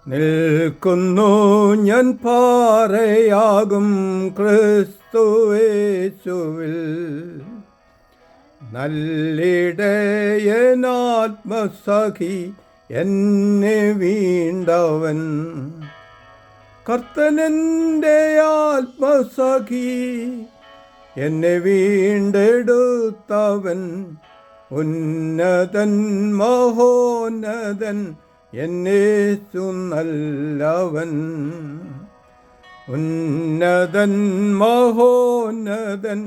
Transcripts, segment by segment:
നിൽക്കുന്നു ഞാൻ പാറയാകും ക്രിസ്തുയേശുവിൽ, നല്ലിടയനാത്മസഖി എന്നെ വീണ്ടവൻ. കർത്തനെൻ്റെ ആത്മസഖി എന്നെ വീണ്ടെടുത്തവൻ. ഉന്നതൻ മഹോന്നതൻ എന്നേശു നല്ലവൻ. ഉന്നതൻ മഹോന്നതൻ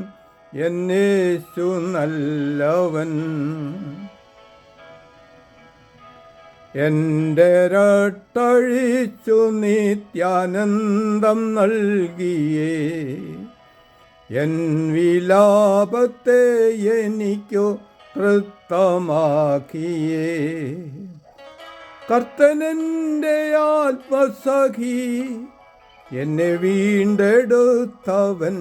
എന്നേശു നല്ലവൻ. എൻ്റെ രട്ടഴിച്ചു നിത്യാനന്ദം നൽകിയേ, എൻ വിലാപത്തെ എനിക്കു തൃപ്തമാക്കിയേ. കർത്തനെൻ്റെ ആത്മസഖി എന്നെ വീണ്ടെടുത്തവൻ.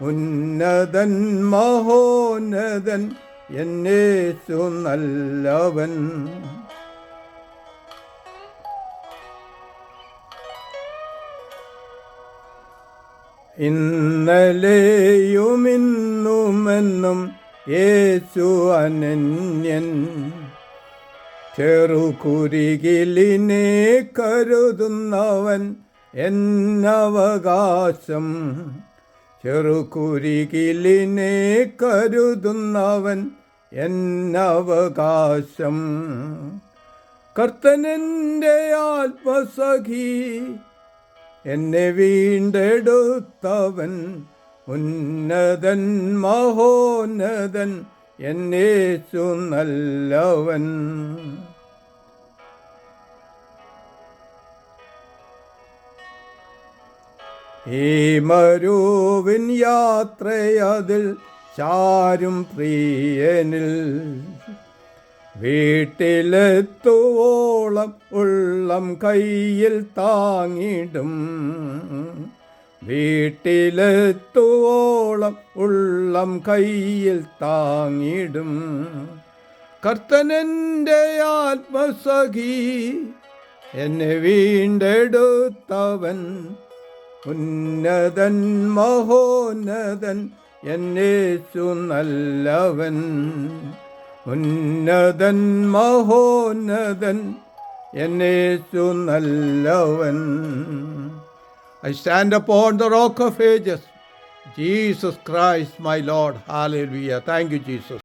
ഉന്നതൻ മഹോന്നതൻ എന്നേശു നല്ലവൻ. ഇന്നലെയുമിന്നുമെന്നും യേശു അനന്യൻ. ചെറുകുരികിലിനെ കരുതുന്നവൻ എന്നവകാശം. ചെറുകുരികിലിനെ കരുതുന്നവൻ എന്നവകാശം. കർത്തനെൻ്റെ ആത്മസഖി എന്നെ വീണ്ടെടുത്തവൻ. ഉന്നതൻ മഹോന്നതൻ എന്നേശു നല്ലവൻ. ഈ മരുവിൻ യാത്രയതിൽ ചാരും പ്രിയനിൽ, വീട്ടിലെത്തുവോളം ഉള്ളം കയ്യിൽ താങ്ങിടും. വീട്ടിലെത്തുവോളം ഉള്ളം കയ്യിൽ താങ്ങിടും. കർത്തനെൻ്റെ ആത്മസഖി എന്നെ വീണ്ടെടുത്തവൻ. ഉന്നതൻ മഹോന്നതൻ എന്നേശു നല്ലവൻ. ഉന്നതൻ മഹോന്നതൻ എന്നേശു നല്ലവൻ. I stand upon the rock of ages, Jesus Christ my Lord. Hallelujah. Thank you, Jesus.